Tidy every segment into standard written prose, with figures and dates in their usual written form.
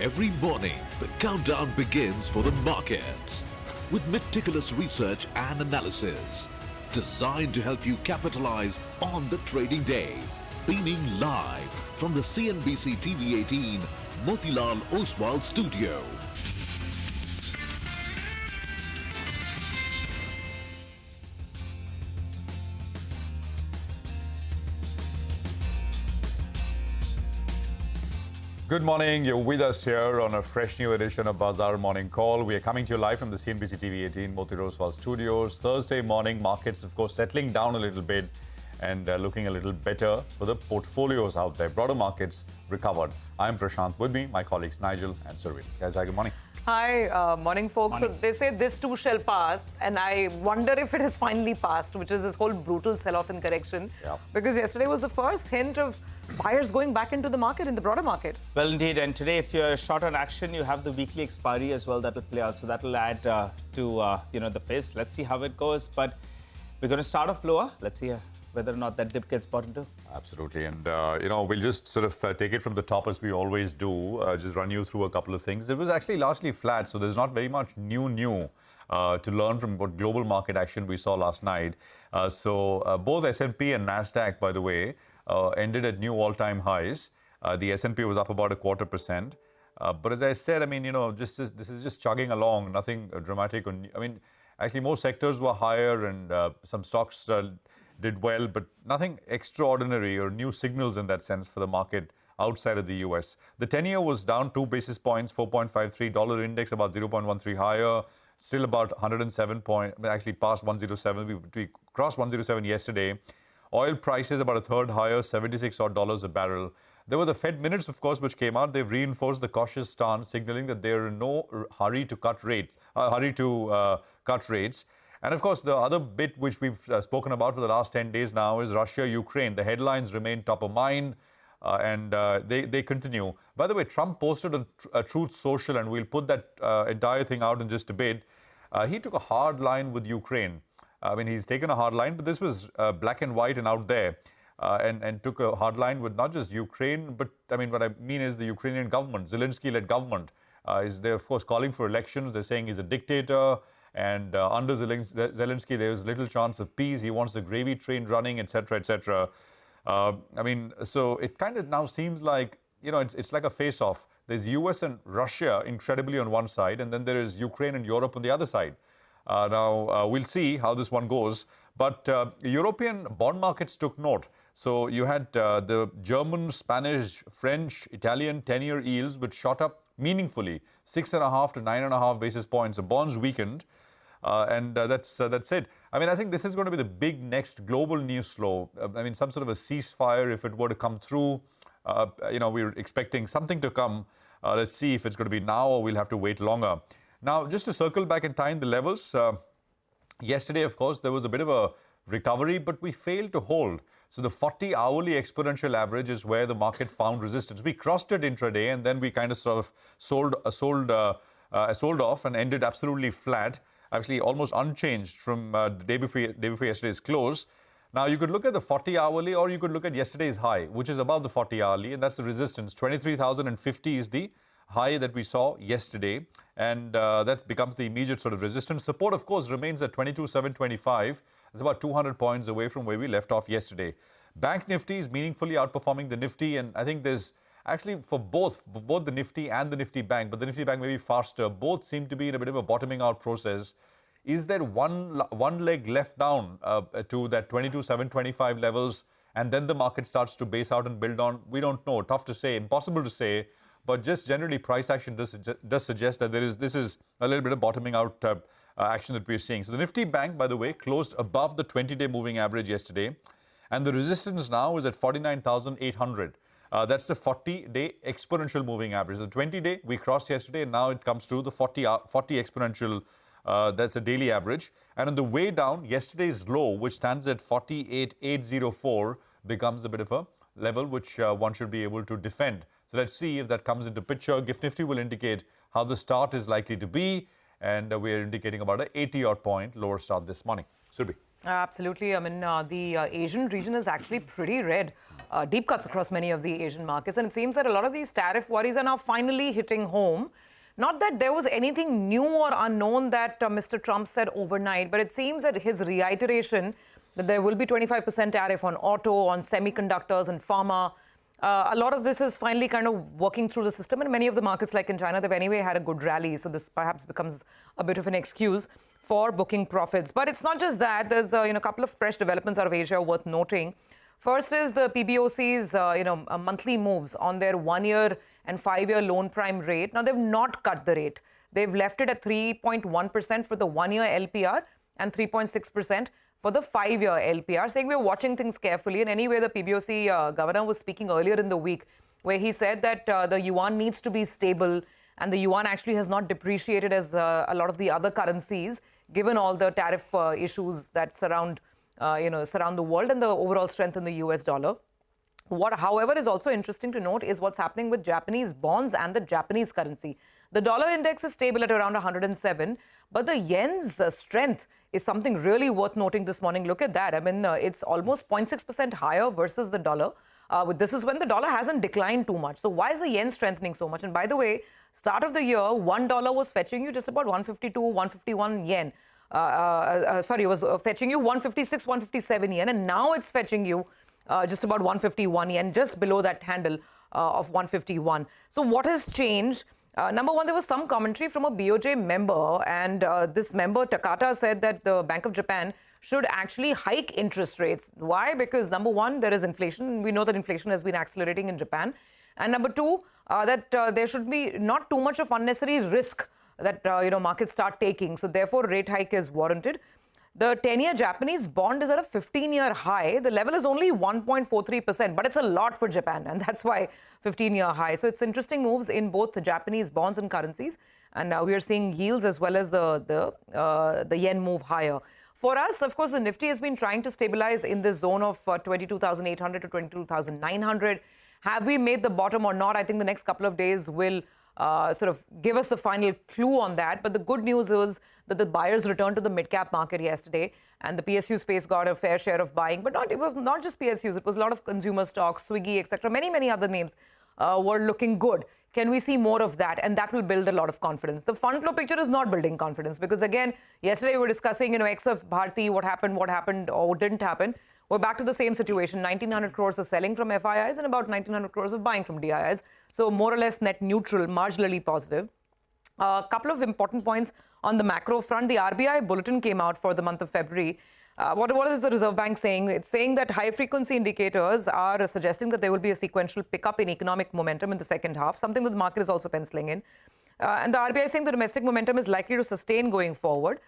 Every morning, the countdown begins for the markets with meticulous research and analysis designed to help you capitalize on the trading day. Beaming live from the CNBC TV 18 Motilal Oswal studio. Good morning. You're with us here on a fresh new edition of Bazaar Morning Call. We are coming to you live from the CNBC TV 18 Motilal Oswal studios. Thursday morning, markets, of course, settling down a little bit and looking a little better for the portfolios out there. Broader markets recovered. I'm Prashant. With me, my colleagues Nigel and Survin. Guys, hi, good morning. Hi, morning, folks. Morning. So they say this too shall pass, and I wonder if it has finally passed, which is this whole brutal sell-off and correction. Yeah. Because yesterday was the first hint of buyers going back into the market, in the broader market. Well, indeed. And today, if you're short on action, you have the weekly expiry as well that will play out. So that will add to the fizz. Let's see how it goes. But we're going to start off lower. Let's see whether or not that dip gets bought into. Absolutely. And, we'll just sort of take it from the top as we always do, just run you through a couple of things. It was actually largely flat, so there's not very much new to learn from what global market action we saw last night. Both S&P and Nasdaq, by the way, ended at new all-time highs. The S&P was up about 0.25%. But as I said, this is just chugging along, nothing dramatic. Actually, most sectors were higher and some stocks did well, but nothing extraordinary or new signals in that sense for the market outside of the US. The 10-year was down 2 basis points, 4.53. Dollar index about 0.13 higher, still about 107 actually past 107. We crossed 107 yesterday. Oil prices about a third higher, $76 a barrel. There were the Fed minutes, of course, which came out. They've reinforced the cautious stance, signaling that they're in no hurry to cut rates. And of course, the other bit which we've spoken about for the last 10 days now is Russia-Ukraine. The headlines remain top of mind and they continue. By the way, Trump posted on Truth Social, and we'll put that entire thing out in just a bit. He took a hard line with Ukraine. He's taken a hard line, but this was black and white and out there. And took a hard line with not just Ukraine, but what I mean is the Ukrainian government, Zelensky-led government. They're, of course, calling for elections. They're saying he's a dictator. And under Zelensky, there's little chance of peace. He wants the gravy train running, etc., etc. So it kind of now seems like, it's like a face-off. There's US and Russia incredibly on one side, and then there is Ukraine and Europe on the other side. We'll see how this one goes. But European bond markets took note. So you had the German, Spanish, French, Italian 10-year yields, which shot up meaningfully, 6.5 to 9.5 basis points. The bonds weakened. That's it. I think this is going to be the big next global news flow. Some sort of a ceasefire, if it were to come through. We're expecting something to come. Let's see if it's going to be now or we'll have to wait longer. Now, just to circle back in time, the levels. Yesterday, of course, there was a bit of a recovery, but we failed to hold. So the 40-hourly exponential average is where the market found resistance. We crossed it intraday, and then we kind of sort of sold off and ended absolutely flat. Actually, almost unchanged from the day before yesterday's close. Now, you could look at the 40-hourly or you could look at yesterday's high, which is above the 40-hourly, and that's the resistance. 23,050 is the high that we saw yesterday, and that becomes the immediate sort of resistance. Support, of course, remains at 22,725. It's about 200 points away from where we left off yesterday. Bank Nifty is meaningfully outperforming the Nifty, and I think there's actually for both the Nifty and the Nifty Bank, but the Nifty Bank may be faster. Both seem to be in a bit of a bottoming out process. Is there one leg left down to that 22,725 levels, and then the market starts to base out and build on? We don't know. Tough to say. Impossible to say. But just generally, price action does suggest that this is a little bit of bottoming out action that we're seeing. So the Nifty Bank, by the way, closed above the 20-day moving average yesterday, and the resistance now is at 49,800. That's the 40-day exponential moving average. The 20-day we crossed yesterday, and now it comes to the 40 exponential. That's a daily average. And on the way down, yesterday's low, which stands at 48,804, becomes a bit of a level which one should be able to defend. So let's see if that comes into picture. GIFT Nifty will indicate how the start is likely to be, and we're indicating about an 80-odd point lower start this morning. Should be. Absolutely. I mean, the Asian region is actually pretty red. Deep cuts across many of the Asian markets. And it seems that a lot of these tariff worries are now finally hitting home. Not that there was anything new or unknown that Mr. Trump said overnight, but it seems that his reiteration that there will be 25% tariff on auto, on semiconductors and pharma, a lot of this is finally kind of working through the system. And many of the markets, like in China, they've anyway had a good rally. So this perhaps becomes a bit of an excuse for booking profits. But it's not just that. There's a couple of fresh developments out of Asia worth noting. First is the PBOC's monthly moves on their 1-year and 5-year loan prime rate. Now, they've not cut the rate. They've left it at 3.1% for the 1-year LPR and 3.6% for the 5-year LPR, saying we're watching things carefully. And anyway, the PBOC governor was speaking earlier in the week where he said that the yuan needs to be stable, and the yuan actually has not depreciated as a lot of the other currencies, given all the tariff issues that surround the world and the overall strength in the US dollar. What, however, is also interesting to note is what's happening with Japanese bonds and the Japanese currency. The dollar index is stable at around 107, but the yen's strength is something really worth noting this morning. Look at that. I mean, it's almost 0.6% higher versus the dollar. This is when the dollar hasn't declined too much. So why is the yen strengthening so much? And by the way, start of the year, $1 was fetching you just about 152, 151 yen. It was fetching you 156, 157 yen. And now it's fetching you just about 151 yen, just below that handle of 151. So what has changed? Number one, there was some commentary from a BOJ member, and this member, Takata, said that the Bank of Japan should actually hike interest rates. Why? Because number one, there is inflation. We know that inflation has been accelerating in Japan. And number two, that there should be not too much of unnecessary risk that markets start taking. So therefore, rate hike is warranted. The 10-year Japanese bond is at a 15-year high. The level is only 1.43%, but it's a lot for Japan, and that's why 15-year high. So it's interesting moves in both the Japanese bonds and currencies, and now we are seeing yields as well as the yen move higher. For us, of course, the Nifty has been trying to stabilize in this zone of 22,800 to 22,900. Have we made the bottom or not? I think the next couple of days will sort of give us the final clue on that. But the good news is that the buyers returned to the mid-cap market yesterday, and the PSU space got a fair share of buying. But it was not just PSUs. It was a lot of consumer stocks, Swiggy, etc. Many, many other names were looking good. Can we see more of that? And that will build a lot of confidence. The fund flow picture is not building confidence because, again, yesterday we were discussing, X of Bharti, what happened or what didn't happen. We're back to the same situation, 1,900 crores of selling from FIIs and about 1,900 crores of buying from DIIs. So more or less net neutral, marginally positive. A couple of important points on the macro front. The RBI bulletin came out for the month of February. What is the Reserve Bank saying? It's saying that high-frequency indicators are suggesting that there will be a sequential pickup in economic momentum in the second half, something that the market is also penciling in. And the RBI is saying the domestic momentum is likely to sustain going forward.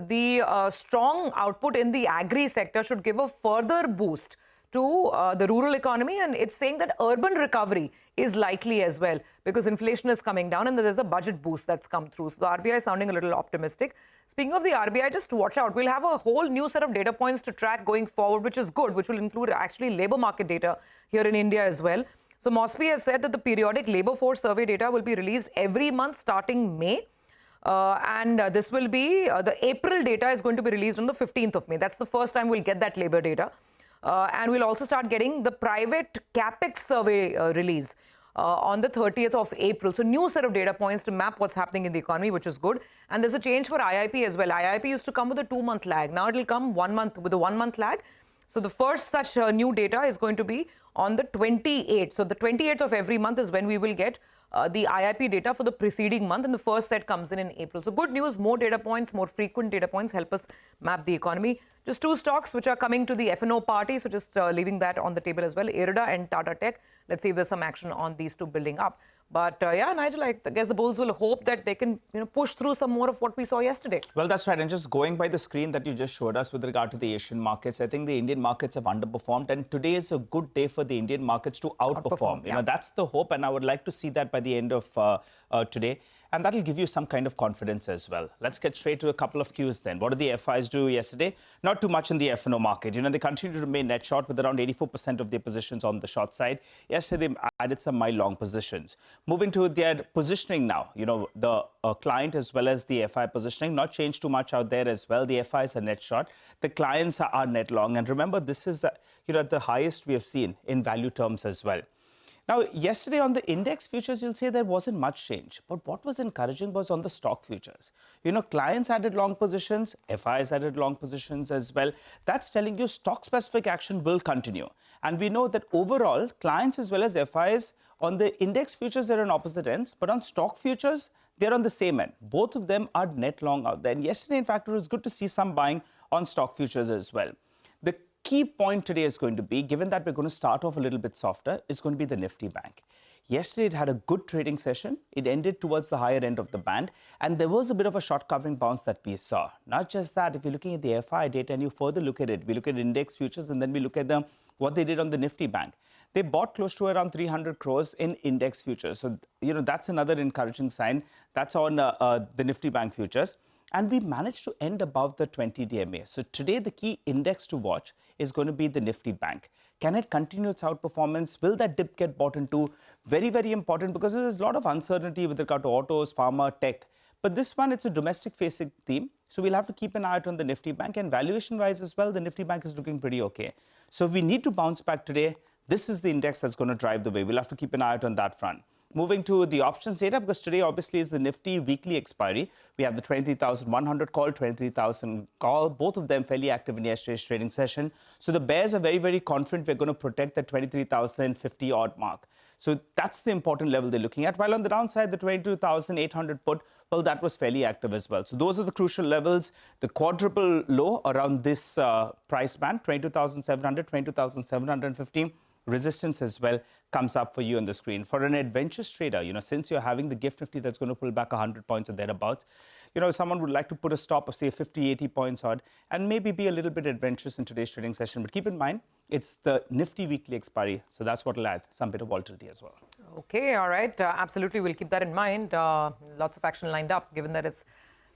The strong output in the agri sector should give a further boost to the rural economy, and it's saying that urban recovery is likely as well because inflation is coming down and there's a budget boost that's come through. So the RBI is sounding a little optimistic. Speaking of the RBI, just watch out. We'll have a whole new set of data points to track going forward, which is good, which will include actually labor market data here in India as well. So Kospi has said that the periodic labor force survey data will be released every month starting May. This will be, the April data is going to be released on the 15th of May. That's the first time we'll get that labor data. And we'll also start getting the private CapEx survey release on the 30th of April. So new set of data points to map what's happening in the economy, which is good. And there's a change for IIP as well. IIP used to come with a 2-month lag. Now it'll come 1 month with a 1-month lag. So the first such new data is going to be on the 28th. So the 28th of every month is when we will get the IIP data for the preceding month, and the first set comes in April. So good news, more data points, more frequent data points help us map the economy. Just two stocks which are coming to the F&O party, so just leaving that on the table as well, Irida and Tata Tech. Let's see if there's some action on these two building up. But yeah, Nigel, I guess the bulls will hope that they can push through some more of what we saw yesterday. Well, that's right. And just going by the screen that you just showed us with regard to the Asian markets, I think the Indian markets have underperformed. And today is a good day for the Indian markets to outperform. Yeah. That's the hope. And I would like to see that by the end of today. and that'll give you some kind of confidence as well. Let's get straight to a couple of cues then. What did the FIs do yesterday? Not too much in the F&O market. They continue to remain net short with around 84% of their positions on the short side. Yesterday, they added some mild long positions. Moving to their positioning now, the client as well as the FI positioning, not changed too much out there as well. The FIs are net short. The clients are net long. And remember, this is at the highest we have seen in value terms as well. Now, yesterday on the index futures, you'll say there wasn't much change. But what was encouraging was on the stock futures. Clients added long positions, FIs added long positions as well. That's telling you stock-specific action will continue. And we know that overall, clients as well as FIs on the index futures, they're on opposite ends. But on stock futures, they're on the same end. Both of them are net long out there. And yesterday, in fact, it was good to see some buying on stock futures as well. The key point today is going to be, given that we're going to start off a little bit softer, is going to be the Nifty Bank. Yesterday, it had a good trading session. It ended towards the higher end of the band, and there was a bit of a short covering bounce that we saw. Not just that, if you're looking at the FI data and you further look at it, we look at index futures and then we look at what they did on the Nifty Bank. They bought close to around 300 crores in index futures. So, that's another encouraging sign. That's on the Nifty Bank futures. And we managed to end above the 20 DMA. So today, the key index to watch is going to be the Nifty Bank. Can it continue its outperformance? Will that dip get bought into? Very, very important, because there's a lot of uncertainty with regard to autos, pharma, tech. But this one, it's a domestic-facing theme. So we'll have to keep an eye out on the Nifty Bank. And valuation-wise as well, the Nifty Bank is looking pretty okay. So if we need to bounce back today, this is the index that's going to drive the way. We'll have to keep an eye out on that front. Moving to the options data, because today obviously is the Nifty weekly expiry. We have the 23,100 call, 23,000 call, both of them fairly active in yesterday's trading session. So the bears are very, very confident we're going to protect the 23,050 odd mark. So that's the important level they're looking at. While on the downside, the 22,800 put, well, that was fairly active as well. So those are the crucial levels. The quadruple low around this price band, 22,700, 22,750. Resistance as well comes up for you on the screen. For an adventurous trader, since you're having the gift Nifty that's going to pull back 100 points or thereabouts, someone would like to put a stop of say 50, 80 points odd and maybe be a little bit adventurous in today's trading session. But keep in mind, it's the Nifty weekly expiry. So that's what will add some bit of volatility as well. Okay, all right. Absolutely. We'll keep that in mind. Lots of action lined up, given that it's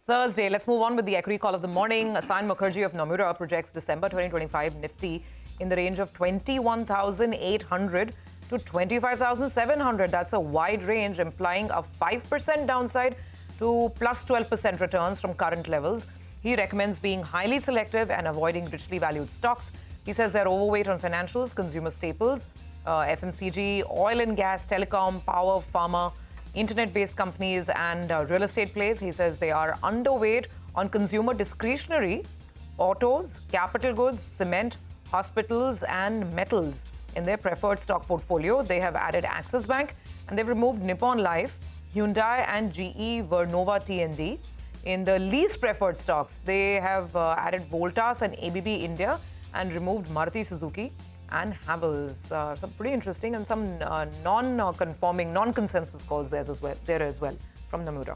Thursday. Let's move on with the equity call of the morning. Asan Mukherjee of Nomura projects December 2025 Nifty in the range of 21,800 to 25,700. That's a wide range, implying a 5% downside to plus 12% returns from current levels. He recommends being highly selective and avoiding richly valued stocks. He says they're overweight on financials, consumer staples, FMCG, oil and gas, telecom, power, pharma, internet-based companies, and real estate plays. He says they are underweight on consumer discretionary, autos, capital goods, cement, hospitals, and metals. In their preferred stock portfolio, they have added Axis Bank, and they've removed Nippon Life, Hyundai, and GE Vernova T&D. In the least preferred stocks, they have added Voltas and ABB India and removed Maruti Suzuki and Havells. Some pretty interesting, and some non-conforming, non-consensus calls there as well from Nomura.